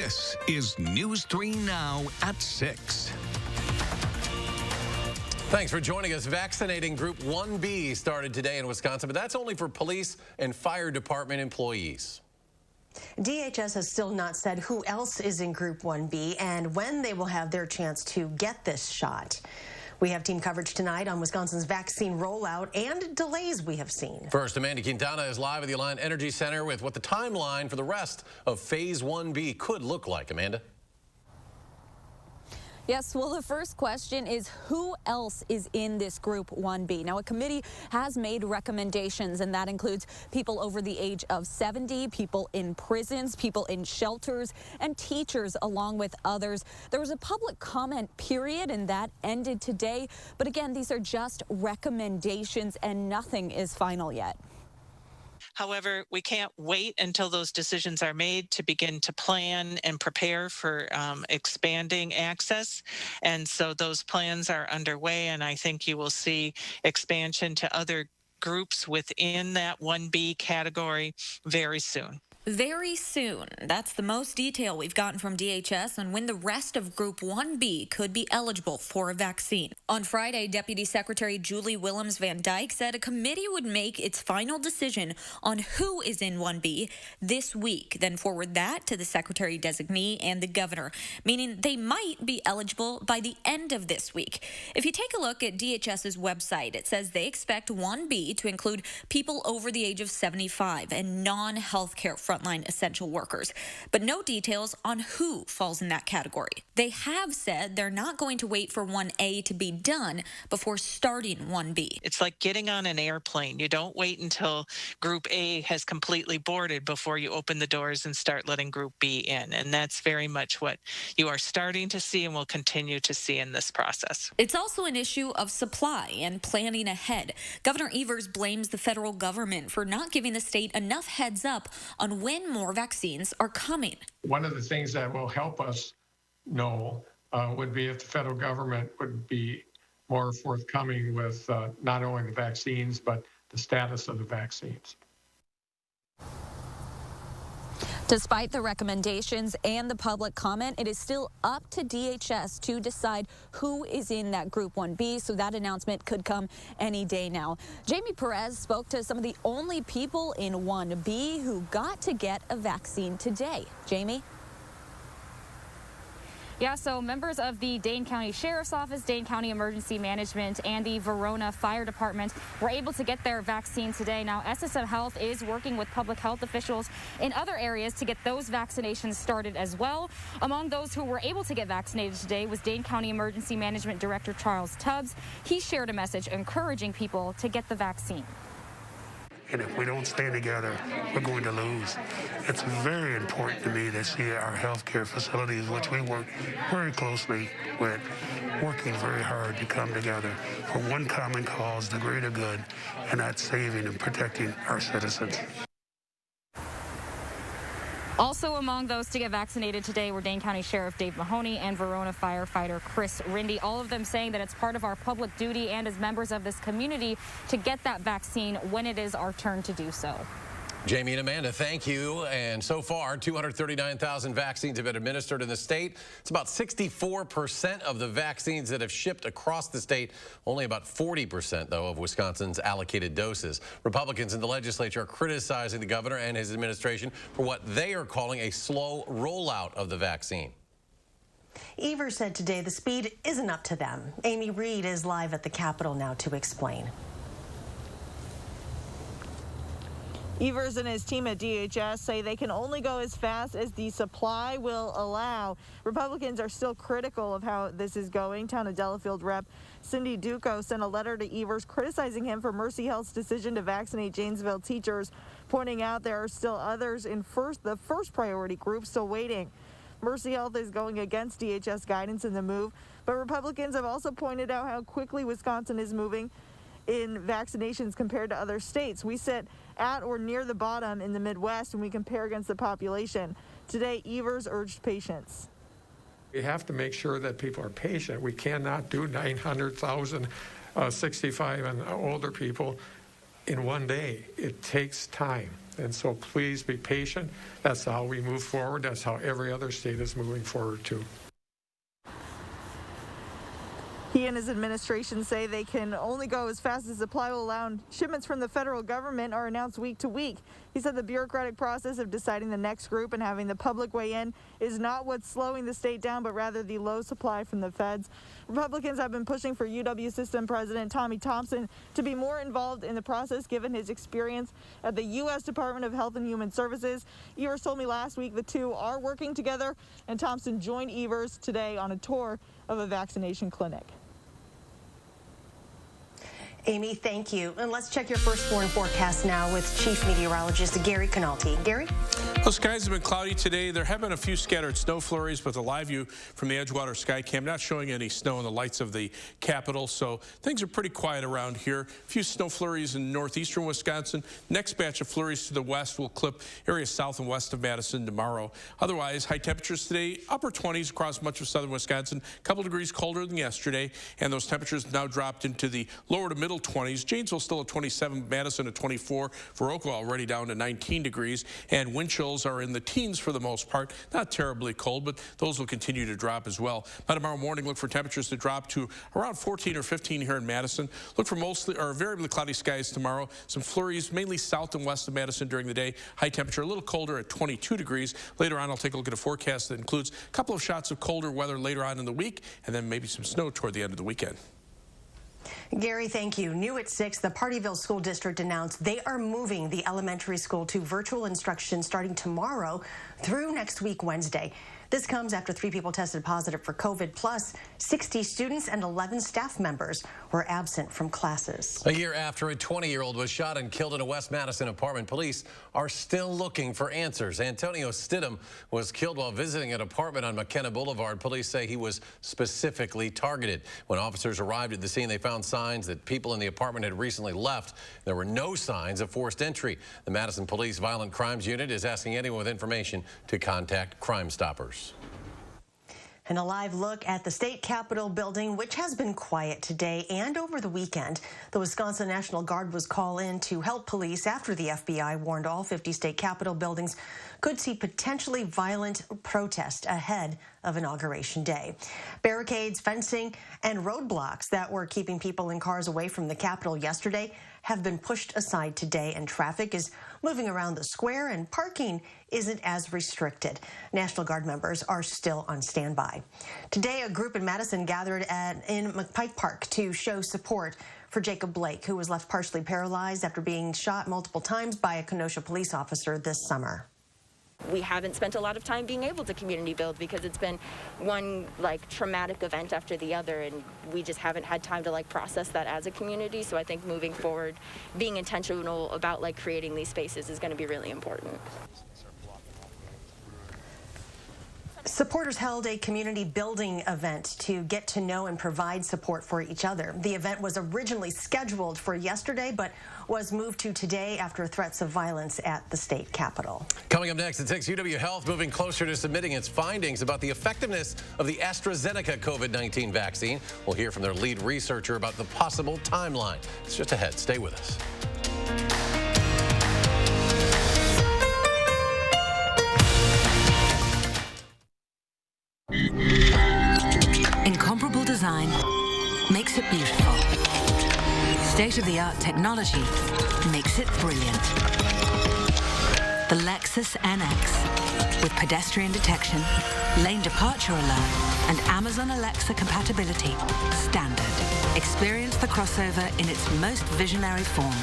This is News 3 Now at 6. Thanks for joining us. Vaccinating Group 1B started today in Wisconsin, but that's only for police and fire department employees. DHS has still not said who else is in Group 1B and when they will have their chance to get this shot. We have team coverage tonight on Wisconsin's vaccine rollout and delays we have seen. First, Amanda Quintana is live at the Alliant Energy Center with what the timeline for the rest of Phase 1B could look like. Amanda? Yes, well, the first question is who else is in this Group 1B? Now, a committee has made recommendations, and that includes people over the age of 70, people in prisons, people in shelters, and teachers, along with others. There was a public comment period, and that ended today. But again, these are just recommendations, and nothing is final yet. However, we can't wait until those decisions are made to begin to plan and prepare for expanding access. And so those plans are underway, and I think you will see expansion to other groups within that 1B category very soon. Very soon. That's the most detail we've gotten from DHS on when the rest of Group 1B could be eligible for a vaccine. On Friday, Deputy Secretary Julie Willems Van Dyke said a committee would make its final decision on who is in 1B this week, then forward that to the Secretary designee and the governor, meaning they might be eligible by the end of this week. If you take a look at DHS's website, it says they expect 1B to include people over the age of 75 and non-healthcare frontline essential workers, but no details on who falls in that category. They have said they're not going to wait for 1A to be done before starting 1B. It's like getting on an airplane. You don't wait until Group A has completely boarded before you open the doors and start letting Group B in. And that's very much what you are starting to see and will continue to see in this process. It's also an issue of supply and planning ahead. Governor Evers blames the federal government for not giving the state enough heads up on when more vaccines are coming. One of the things that will help us know would be if the federal government would be more forthcoming with not only the vaccines, but the status of the vaccines. Despite the recommendations and the public comment, it is still up to DHS to decide who is in that Group 1B, so that announcement could come any day now. Jamie Perez spoke to some of the only people in 1B who got to get a vaccine today. Jamie? Yeah, so members of the Dane County Sheriff's Office, Dane County Emergency Management, and the Verona Fire Department were able to get their vaccine today. Now, SSM Health is working with public health officials in other areas to get those vaccinations started as well. Among those who were able to get vaccinated today was Dane County Emergency Management Director Charles Tubbs. He shared a message encouraging people to get the vaccine. And if we don't stand together, we're going to lose. It's very important to me to see our healthcare facilities, which we work very closely with, working very hard to come together for one common cause, the greater good, and that's saving and protecting our citizens. Also among those to get vaccinated today were Dane County Sheriff Dave Mahoney and Verona firefighter Chris Rindy, all of them saying that it's part of our public duty and as members of this community to get that vaccine when it is our turn to do so. Jamie and Amanda, thank you. And so far, 239,000 vaccines have been administered in the state. It's about 64% of the vaccines that have shipped across the state. Only about 40%, though, of Wisconsin's allocated doses. Republicans in the legislature are criticizing the governor and his administration for what they are calling a slow rollout of the vaccine. Evers said today the speed isn't up to them. Amy Reed is live at the Capitol now to explain. Evers and his team at DHS say they can only go as fast as the supply will allow. Republicans are still critical of how this is going. Town of Delafield Rep Cindy Duco sent a letter to Evers criticizing him for Mercy Health's decision to vaccinate Janesville teachers, pointing out there are still others in the first priority group still waiting. Mercy Health is going against DHS guidance in the move, but Republicans have also pointed out how quickly Wisconsin is moving in vaccinations compared to other states. We sit at or near the bottom in the Midwest when we compare against the population. Today, Evers urged patience. We have to make sure that people are patient. We cannot do 900,000 65 and older people in one day. It takes time. And so please be patient. That's how we move forward. That's how every other state is moving forward too. He and his administration say they can only go as fast as supply will allow, and shipments from the federal government are announced week to week. He said the bureaucratic process of deciding the next group and having the public weigh in is not what's slowing the state down, but rather the low supply from the feds. Republicans have been pushing for UW System President Tommy Thompson to be more involved in the process, given his experience at the U.S. Department of Health and Human Services. Evers told me last week the two are working together, and Thompson joined Evers today on a tour of a vaccination clinic. Amy, thank you. And let's check your first storm forecast now with Chief Meteorologist Gary Canalti. Gary? Well, skies have been cloudy today. There have been a few scattered snow flurries, but the live view from the Edgewater Sky Cam not showing any snow in the lights of the Capitol, so things are pretty quiet around here. A few snow flurries in northeastern Wisconsin. Next batch of flurries to the west will clip areas south and west of Madison tomorrow. Otherwise, high temperatures today, upper 20s across much of southern Wisconsin, a couple degrees colder than yesterday, and those temperatures now dropped into the lower to middle 20s. Janesville still at 27, Madison at 24, Viroqua already down to 19 degrees, and wind chills are in the teens for the most part. Not terribly cold, but those will continue to drop as well. By tomorrow morning, look for temperatures to drop to around 14 or 15 here in Madison. Look for mostly or variably cloudy skies tomorrow. Some flurries mainly south and west of Madison during the day. High temperature a little colder at 22 degrees. Later on, I'll take a look at a forecast that includes a couple of shots of colder weather later on in the week, and then maybe some snow toward the end of the weekend. Gary, thank you. New at 6, the Partyville School District announced they are moving the elementary school to virtual instruction starting tomorrow through next week, Wednesday. This comes after 3 people tested positive for COVID, plus 60 students and 11 staff members were absent from classes. A year after a 20-year-old was shot and killed in a West Madison apartment, police are still looking for answers. Antonio Stidham was killed while visiting an apartment on McKenna Boulevard. Police say he was specifically targeted. When officers arrived at the scene, they found signs that people in the apartment had recently left. There were no signs of forced entry. The Madison Police Violent Crimes Unit is asking anyone with information to contact Crime Stoppers. And a live look at the state capitol building, which has been quiet today and over the weekend. The Wisconsin National Guard was called in to help police after the FBI warned all 50 state capitol buildings could see potentially violent protest ahead of Inauguration Day. Barricades, fencing, and roadblocks that were keeping people in cars away from the Capitol yesterday have been pushed aside today, and traffic is moving around the square and parking isn't as restricted. National Guard members are still on standby. Today, a group in Madison gathered in McPike Park to show support for Jacob Blake, who was left partially paralyzed after being shot multiple times by a Kenosha police officer this summer. We haven't spent a lot of time being able to community build because it's been one traumatic event after the other, and we just haven't had time to process that as a community. So I think moving forward, being intentional about creating these spaces is going to be really important. Supporters held a community building event to get to know and provide support for each other. The event was originally scheduled for yesterday, but was moved to today after threats of violence at the state capitol. Coming up next at 6, UW Health moving closer to submitting its findings about the effectiveness of the AstraZeneca COVID-19 vaccine. We'll hear from their lead researcher about the possible timeline. It's just ahead. Stay with us. Incomparable design makes it beautiful. State-of-the-art technology makes it brilliant. The Lexus NX, with pedestrian detection, lane departure alert, and Amazon Alexa compatibility, standard. Experience the crossover in its most visionary form.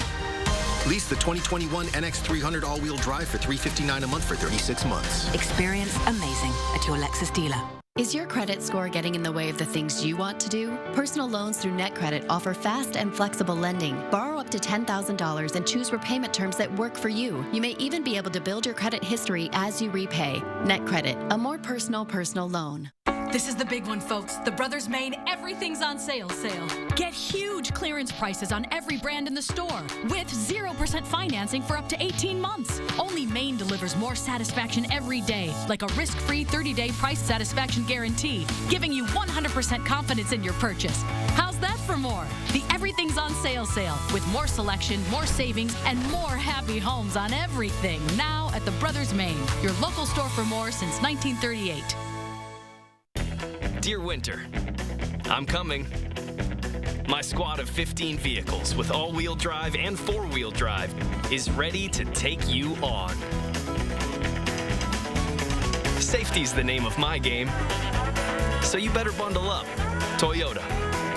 Lease the 2021 NX300 all-wheel drive for $359 a month for 36 months. Experience amazing at your Lexus dealer. Is your credit score getting in the way of the things you want to do? Personal loans through NetCredit offer fast and flexible lending. Borrow up to $10,000 and choose repayment terms that work for you. You may even be able to build your credit history as you repay. NetCredit, a more personal loan. This is the big one, folks. The Brothers Maine Everything's on Sale sale. Get huge clearance prices on every brand in the store with 0% financing for up to 18 months. Only Maine delivers more satisfaction every day, like a risk-free 30-day price satisfaction guarantee, giving you 100% confidence in your purchase. How's that for for more. The Everything's on Sale sale with more selection, more savings, and more happy homes on everything now at the Brothers Maine, your local store for more since 1938. Dear Winter, I'm coming. My squad of 15 vehicles with all-wheel drive and four-wheel drive is ready to take you on. Safety's the name of my game, so you better bundle up. Toyota.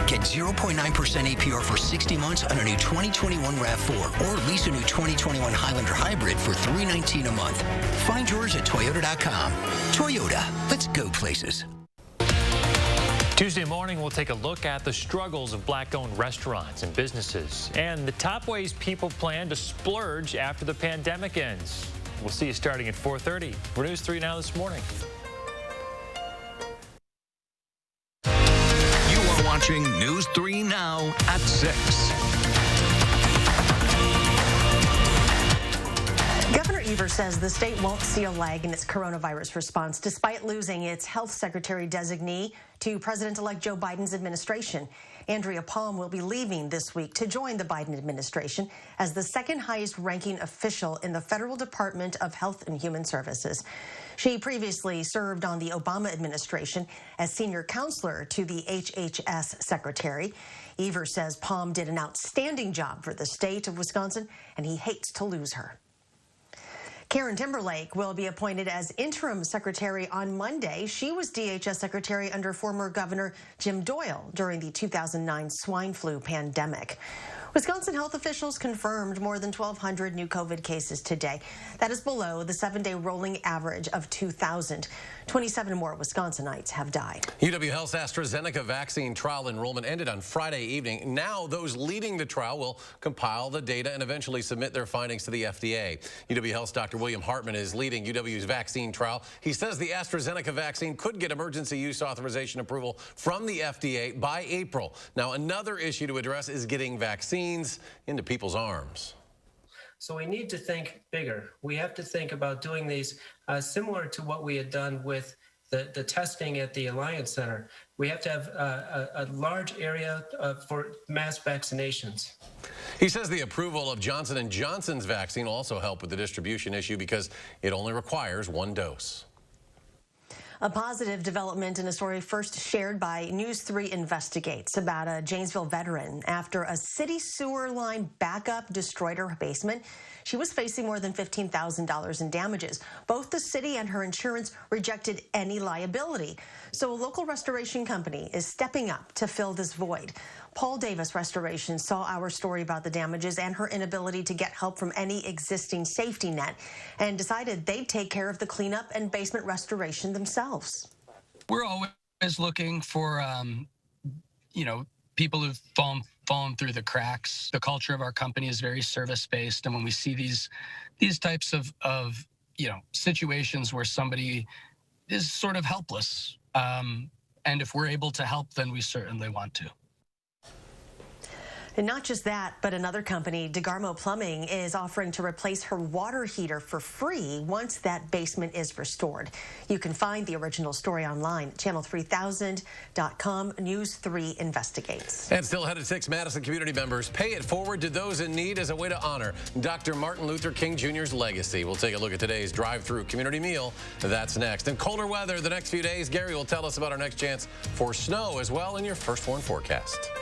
Get 0.9% APR for 60 months on a new 2021 RAV4 or lease a new 2021 Highlander Hybrid for $319 a month. Find yours at Toyota.com. Toyota, let's go places. Tuesday morning, we'll take a look at the struggles of Black-owned restaurants and businesses and the top ways people plan to splurge after the pandemic ends. We'll see you starting at 4:30. For News 3 Now this morning. You are watching News 3 Now at 6. Governor Evers says the state won't see a lag in its coronavirus response, despite losing its health secretary designee to President-elect Joe Biden's administration. Andrea Palm will be leaving this week to join the Biden administration as the second highest ranking official in the Federal Department of Health and Human Services. She previously served on the Obama administration as senior counselor to the HHS secretary. Evers says Palm did an outstanding job for the state of Wisconsin, and he hates to lose her. Karen Timberlake will be appointed as interim secretary on Monday. She was DHS secretary under former Governor Jim Doyle during the 2009 swine flu pandemic. Wisconsin health officials confirmed more than 1,200 new COVID cases today. That is below the 7-day rolling average of 2,000. 27 more Wisconsinites have died. UW Health's AstraZeneca vaccine trial enrollment ended on Friday evening. Now those leading the trial will compile the data and eventually submit their findings to the FDA. UW Health's Dr. William Hartman is leading UW's vaccine trial. He says the AstraZeneca vaccine could get emergency use authorization approval from the FDA by April. Now, another issue to address is getting vaccines into people's arms. So we need to think bigger. We have to think about doing these similar to what we had done with the testing at the Alliance Center. We have to have a large area for mass vaccinations. He says the approval of Johnson & Johnson's vaccine will also help with the distribution issue because it only requires one dose. A positive development in a story first shared by News 3 Investigates about a Janesville veteran. After a city sewer line backup destroyed her basement, she was facing more than $15,000 in damages. Both the city and her insurance rejected any liability. So a local restoration company is stepping up to fill this void. Paul Davis Restoration saw our story about the damages and her inability to get help from any existing safety net and decided they'd take care of the cleanup and basement restoration themselves. We're always looking for, people who've fallen through the cracks. The culture of our company is very service-based, and when we see these types of situations where somebody is sort of helpless, and if we're able to help, then we certainly want to. And not just that, but another company, DeGarmo Plumbing, is offering to replace her water heater for free once that basement is restored. You can find the original story online at channel3000.com. News 3 Investigates. And still ahead at 6, Madison community members pay it forward to those in need as a way to honor Dr. Martin Luther King Jr.'s legacy. We'll take a look at today's drive-through community meal. That's next. And colder weather the next few days. Gary will tell us about our next chance for snow as well in your First Warn forecast.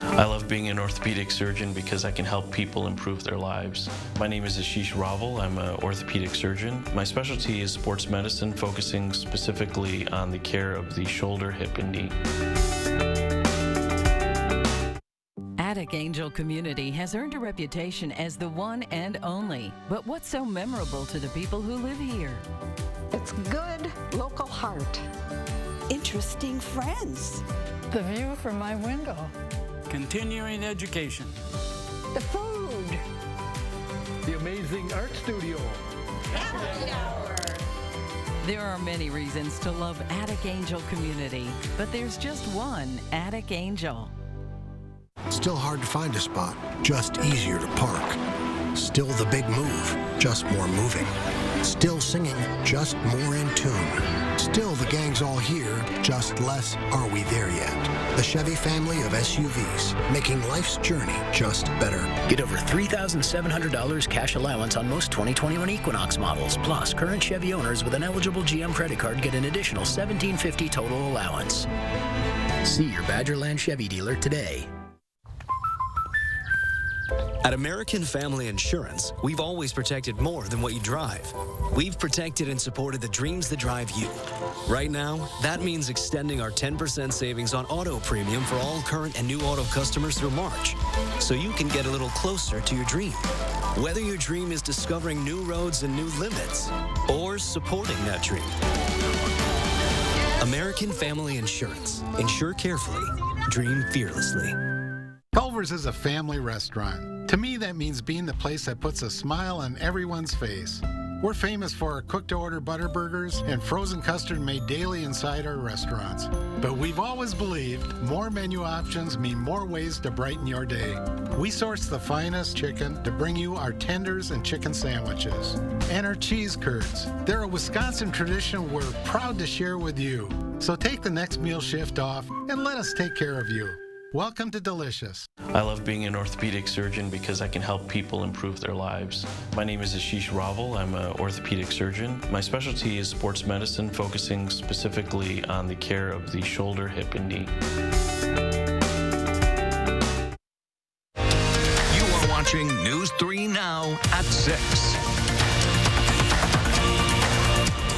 I love being an orthopedic surgeon because I can help people improve their lives. My name is Ashish Raval. I'm an orthopedic surgeon. My specialty is sports medicine, focusing specifically on the care of the shoulder, hip, and knee. Attic Angel Community has earned a reputation as the one and only. But what's so memorable to the people who live here? It's good local heart. Interesting friends. The view from my window. Continuing education. The food. The amazing art studio. Happy hour. There are many reasons to love Attic Angel Community, but there's just one Attic Angel. Still hard to find a spot, just easier to park. Still the big move, just more moving. Still singing, just more in tune. Still the gang's all here, just less are we there yet. The Chevy family of SUVs, making life's journey just better. Get over $3,700 cash allowance on most 2021 Equinox models. Plus, current Chevy owners with an eligible GM credit card get an additional $1,750 total allowance. See your Badgerland Chevy dealer today. At American Family Insurance, we've always protected more than what you drive. We've protected and supported the dreams that drive you. Right now, that means extending our 10% savings on auto premium for all current and new auto customers through March, so you can get a little closer to your dream. Whether your dream is discovering new roads and new limits, or supporting that dream. American Family Insurance. Insure carefully. Dream fearlessly. Culver's is a family restaurant. To me, that means being the place that puts a smile on everyone's face. We're famous for our cooked-to-order butter burgers and frozen custard made daily inside our restaurants. But we've always believed more menu options mean more ways to brighten your day. We source the finest chicken to bring you our tenders and chicken sandwiches. And our cheese curds. They're a Wisconsin tradition we're proud to share with you. So take the next meal shift off and let us take care of you. Welcome to Delicious. I love being an orthopedic surgeon because I can help people improve their lives. My name is Ashish Raval. I'm an orthopedic surgeon. My specialty is sports medicine, focusing specifically on the care of the shoulder, hip, and knee. You are watching News 3 Now at 6.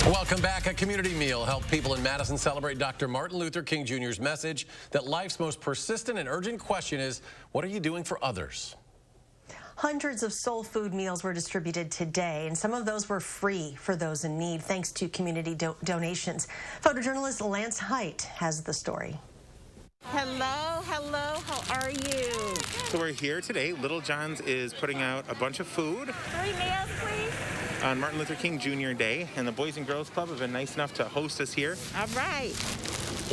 Welcome back. A community meal helped people in Madison celebrate Dr. Martin Luther King Jr.'s message that life's most persistent and urgent question is, what are you doing for others? Hundreds of soul food meals were distributed today, and some of those were free for those in need, thanks to community donations. Photojournalist Lance Height has the story. Hello, how are you? So we're here today. Little John's is putting out a bunch of food. 3 meals, please. On Martin Luther King Jr. Day, and the Boys and Girls Club have been nice enough to host us here. All right.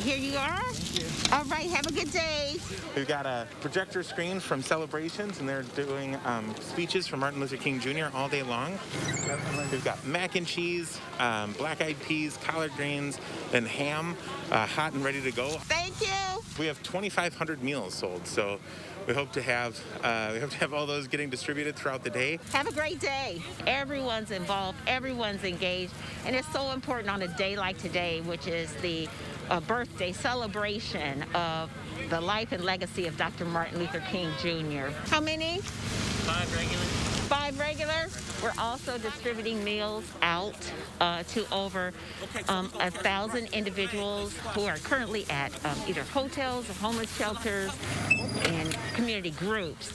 Here you are. Thank you. All right, have a good day. We've got a projector screen from Celebrations, and they're doing speeches from Martin Luther King Jr. all day long. We've got mac and cheese, black-eyed peas, collard greens, and ham, hot and ready to go. Thank you. We have 2,500 meals sold, so we hope to have all those getting distributed throughout the day. Have a great day. Everyone's involved, everyone's engaged, and it's so important on a day like today, which is the birthday celebration of the life and legacy of Dr. Martin Luther King Jr. How many? 5 regular. 5 regular. We're also distributing meals out to over 1,000 individuals who are currently at either hotels or homeless shelters and community groups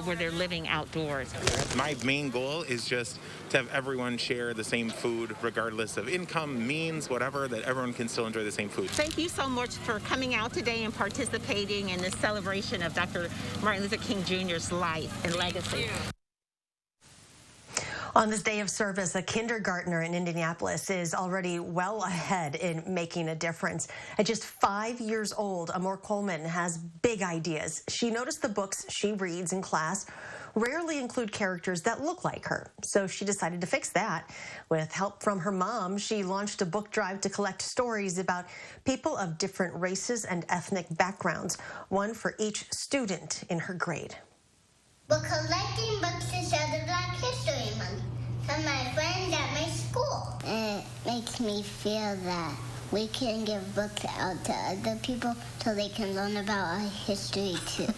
where they're living outdoors. My main goal is just to have everyone share the same food, regardless of income, means, whatever, that everyone can still enjoy the same food. Thank you so much for coming out today and participating in this celebration of Dr. Martin Luther King Jr.'s life and legacy. On this day of service, a kindergartner in Indianapolis is already well ahead in making a difference. At just 5 years old, Amor Coleman has big ideas. She noticed the books she reads in class rarely include characters that look like her, so she decided to fix that. With help from her mom, she launched a book drive to collect stories about people of different races and ethnic backgrounds, one for each student in her grade. We're collecting books to show the Black History Month from my friends at my school. It makes me feel that we can give books out to other people so they can learn about our history too.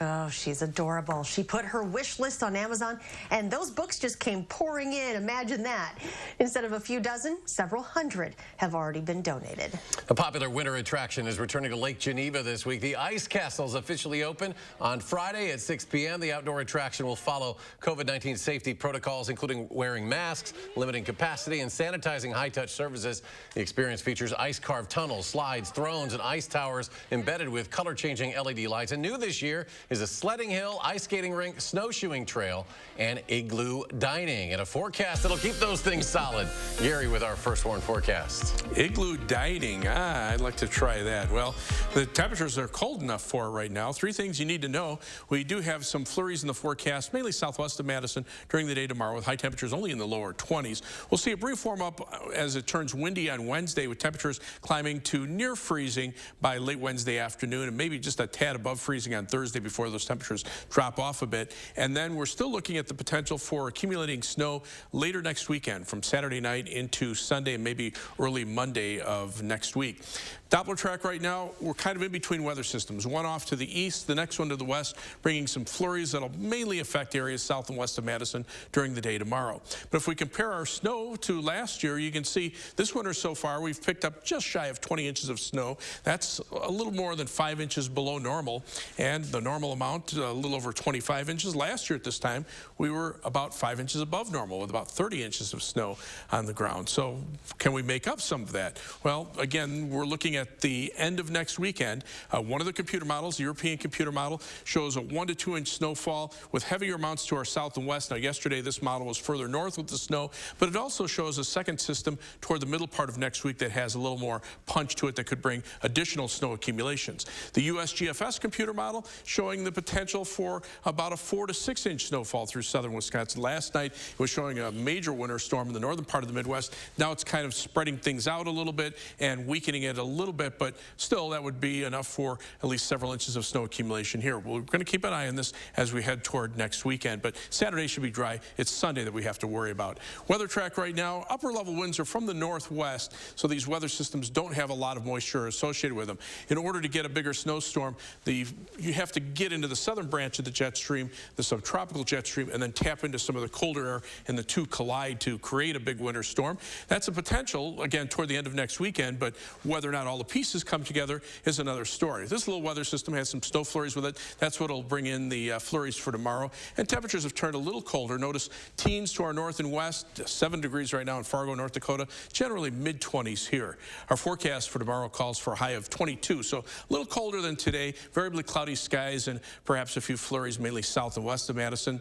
Oh, she's adorable. She put her wish list on Amazon, and those books just came pouring in. Imagine that. Instead of a few dozen, several hundred have already been donated. A popular winter attraction is returning to Lake Geneva this week. The Ice Castle is officially open on Friday at 6 p.m. The outdoor attraction will follow COVID-19 safety protocols, including wearing masks, limiting capacity, and sanitizing high-touch surfaces. The experience features ice-carved tunnels, slides, thrones, and ice towers embedded with color-changing LED lights. And new this year, is a sledding hill, ice skating rink, snowshoeing trail, and igloo dining. And a forecast that'll keep those things solid. Gary with our first warn forecast. Igloo dining. I'd like to try that. Well, the temperatures are cold enough for it right now. Three things you need to know. We do have some flurries in the forecast, mainly southwest of Madison during the day tomorrow with high temperatures only in the lower 20s. We'll see a brief warm up as it turns windy on Wednesday with temperatures climbing to near freezing by late Wednesday afternoon and maybe just a tad above freezing on Thursday before those temperatures drop off a bit. And then we're still looking at the potential for accumulating snow later next weekend from Saturday night into Sunday and maybe early Monday of next week. Doppler track right now, we're kind of in between weather systems. One off to the east, the next one to the west, bringing some flurries that'll mainly affect areas south and west of Madison during the day tomorrow. But if we compare our snow to last year, you can see this winter so far, we've picked up just shy of 20 inches of snow. That's a little more than 5 inches below normal, and the normal amount, a little over 25 inches. Last year at this time, we were about 5 inches above normal with about 30 inches of snow on the ground. So can we make up some of that? Well, again, we're looking at the end of next weekend. One of the computer models, the European computer model, shows a 1 to 2 inch snowfall with heavier amounts to our south and west. Now, yesterday this model was further north with the snow, but it also shows a second system toward the middle part of next week that has a little more punch to it that could bring additional snow accumulations. The USGFS computer model showing the potential for about a 4 to 6 inch snowfall through southern Wisconsin. Last night it was showing a major winter storm in the northern part of the Midwest. Now it's kind of spreading things out a little bit and weakening it a little bit, but still that would be enough for at least several inches of snow accumulation here. We're going to keep an eye on this as we head toward next weekend, but Saturday should be dry. It's Sunday that we have to worry about. Weather track right now, upper level winds are from the northwest, so these weather systems don't have a lot of moisture associated with them. In order to get a bigger snowstorm, you have to get into the southern branch of the jet stream, the subtropical jet stream, and then tap into some of the colder air, and the two collide to create a big winter storm. That's a potential, again, toward the end of next weekend, but whether or not all the pieces come together is another story. This little weather system has some snow flurries with it. That's what will bring in the flurries for tomorrow. And temperatures have turned a little colder. Notice teens to our north and west, 7 degrees right now in Fargo, North Dakota, generally mid-20s here. Our forecast for tomorrow calls for a high of 22, so a little colder than today, variably cloudy skies and perhaps a few flurries mainly south and west of Madison.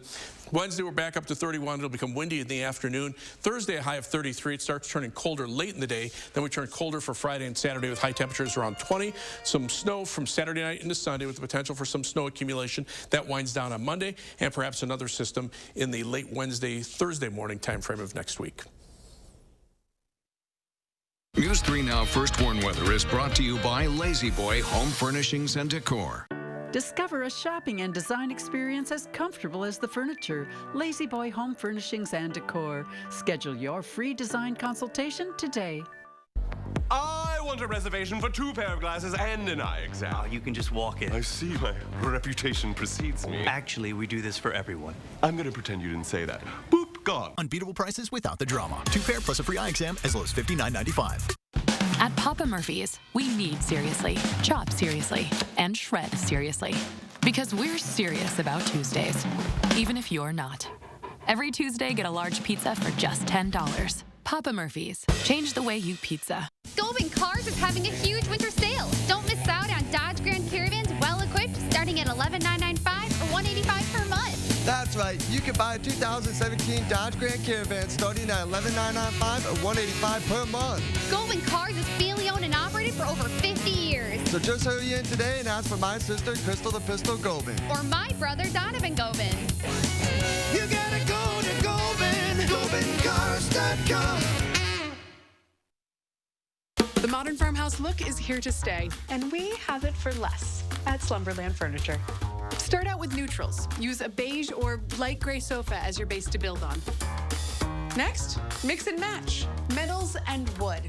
Wednesday we're back up to 31. It'll become windy in the afternoon. Thursday a high of 33. It starts turning colder late in the day. Then we turn colder for Friday and Saturday with high temperatures around 20. Some snow from Saturday night into Sunday with the potential for some snow accumulation. That winds down on Monday and perhaps another system in the late Wednesday, Thursday morning time frame of next week. News 3 Now First Warn Weather is brought to you by Lazy Boy Home Furnishings and Decor. Discover a shopping and design experience as comfortable as the furniture. Lazy Boy Home Furnishings and Decor. Schedule your free design consultation today. I want a reservation for 2 pair of glasses and an eye exam. Oh, you can just walk in. I see, my reputation precedes me. Actually, we do this for everyone. I'm gonna pretend you didn't say that. Boop, gone. Unbeatable prices without the drama. 2 pair plus a free eye exam as low as $59.95. At Papa Murphy's, we knead seriously, chop seriously, and shred seriously. Because we're serious about Tuesdays, even if you're not. Every Tuesday, get a large pizza for just $10. Papa Murphy's. Change the way you pizza. Golden Cars is having a huge winter sale. Don't miss out on Dodge Grand Caravans well-equipped starting at $11,995 or $185 per month. That's right. You can buy a 2017 Dodge Grand Caravan starting at $11,995 or $185 per month. Golden Cars is family owned and operated for over 50 years. So just hurry in today and ask for my sister, Crystal the Pistol Gobin. Or my brother, Donovan Gobin. You gotta go to Gobin, GobinCars.com. The modern farmhouse look is here to stay, and we have it for less at Slumberland Furniture. Start out with neutrals. Use a beige or light gray sofa as your base to build on. Next, mix and match metals and wood.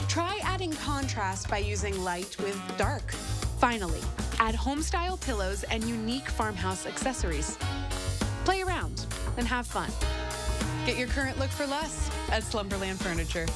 Try adding contrast by using light with dark. Finally, add home-style pillows and unique farmhouse accessories. Play around and have fun. Get your current look for less at Slumberland Furniture.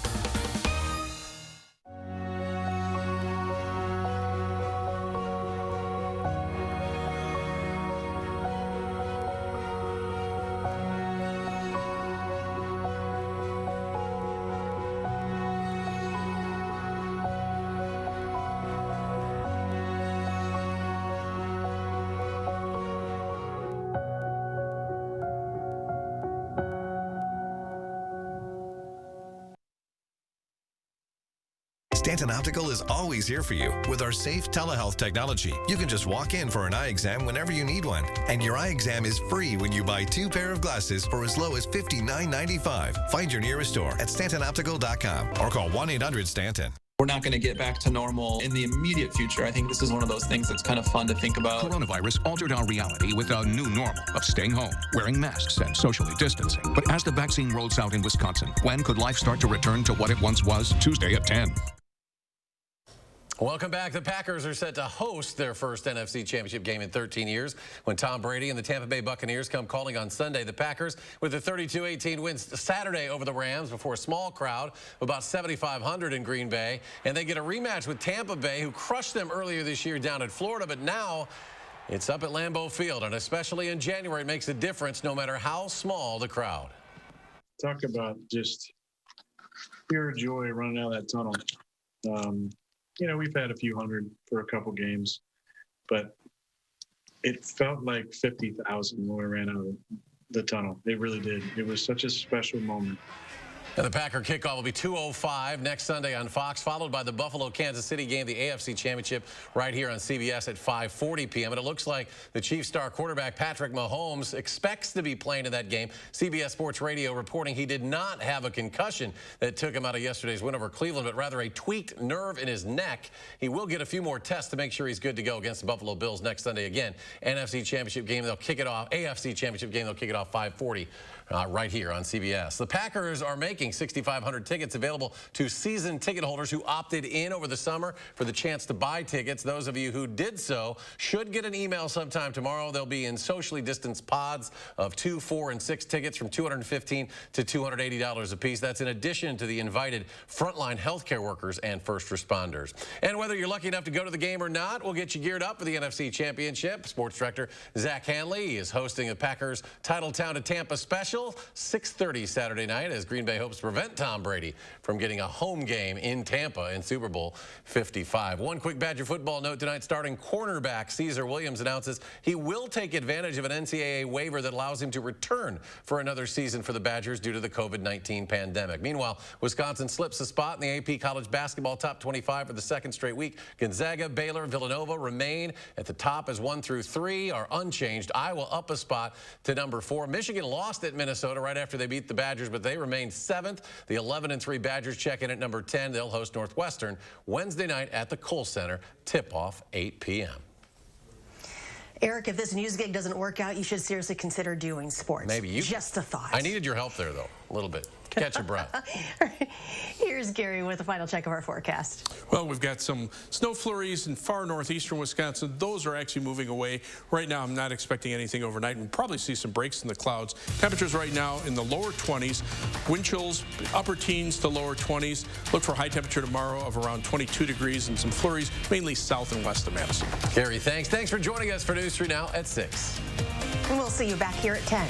Stanton Optical is always here for you with our safe telehealth technology. You can just walk in for an eye exam whenever you need one. And your eye exam is free when you buy 2 pair of glasses for as low as $59.95. Find your nearest store at StantonOptical.com or call 1-800-STANTON. We're not going to get back to normal in the immediate future. I think this is one of those things that's kind of fun to think about. Coronavirus altered our reality with a new normal of staying home, wearing masks, and socially distancing. But as the vaccine rolls out in Wisconsin, when could life start to return to what it once was? Tuesday at 10. Welcome back. The Packers are set to host their first NFC Championship game in 13 years when Tom Brady and the Tampa Bay Buccaneers come calling on Sunday. The Packers with a 32-18 win Saturday over the Rams before a small crowd of about 7,500 in Green Bay. And they get a rematch with Tampa Bay, who crushed them earlier this year down in Florida. But now it's up at Lambeau Field, and especially in January, it makes a difference no matter how small the crowd. Talk about just pure joy running out of that tunnel. You know, we've had a few hundred for a couple games, but it felt like 50,000 when we ran out of the tunnel. It really did. It was such a special moment. And the Packer kickoff will be 2:05 next Sunday on Fox, followed by the Buffalo-Kansas City game, the AFC Championship, right here on CBS at 5:40 p.m. And it looks like the Chiefs star quarterback Patrick Mahomes expects to be playing in that game. CBS Sports Radio reporting he did not have a concussion that took him out of yesterday's win over Cleveland, but rather a tweaked nerve in his neck. He will get a few more tests to make sure he's good to go against the Buffalo Bills next Sunday. Again, NFC Championship game, they'll kick it off. AFC Championship game, they'll kick it off 5:40 right here on CBS. The Packers are making 6,500 tickets available to season ticket holders who opted in over the summer for the chance to buy tickets. Those of you who did so should get an email sometime tomorrow. They'll be in socially distanced pods of 2, 4, and 6 tickets from $215 to $280 a piece. That's in addition to the invited frontline healthcare workers and first responders. And whether you're lucky enough to go to the game or not, we'll get you geared up for the NFC Championship. Sports director Zach Hanley is hosting the Packers Titletown to Tampa special, 6:30 Saturday night, as Green Bay hopes to prevent Tom Brady from getting a home game in Tampa in Super Bowl 55. One quick Badger football note tonight. Starting cornerback Caesar Williams announces he will take advantage of an NCAA waiver that allows him to return for another season for the Badgers due to the COVID-19 pandemic. Meanwhile, Wisconsin slips a spot in the AP College Basketball Top 25 for the second straight week. Gonzaga, Baylor, and Villanova remain at the top as 1 through 3 are unchanged. Iowa up a spot to number 4. Michigan lost at Minnesota right after they beat the Badgers, but they remain 7th. The 11-3 Badgers check in at number 10. They'll host Northwestern Wednesday night at the Kohl Center. Tip-off 8 p.m. Eric, if this news gig doesn't work out, you should seriously consider doing sports. Maybe you. Just a thought. I needed your help there, though, a little bit. Catch your breath. Here's Gary with a final check of our forecast. Well, we've got some snow flurries in far northeastern Wisconsin. Those are actually moving away. Right now, I'm not expecting anything overnight. We'll probably see some breaks in the clouds. Temperatures right now in the lower 20s. Wind chills, upper teens to lower 20s. Look for high temperature tomorrow of around 22 degrees and some flurries, mainly south and west of Madison. Gary, thanks. Thanks for joining us for News 3 Now at 6. And we'll see you back here at 10.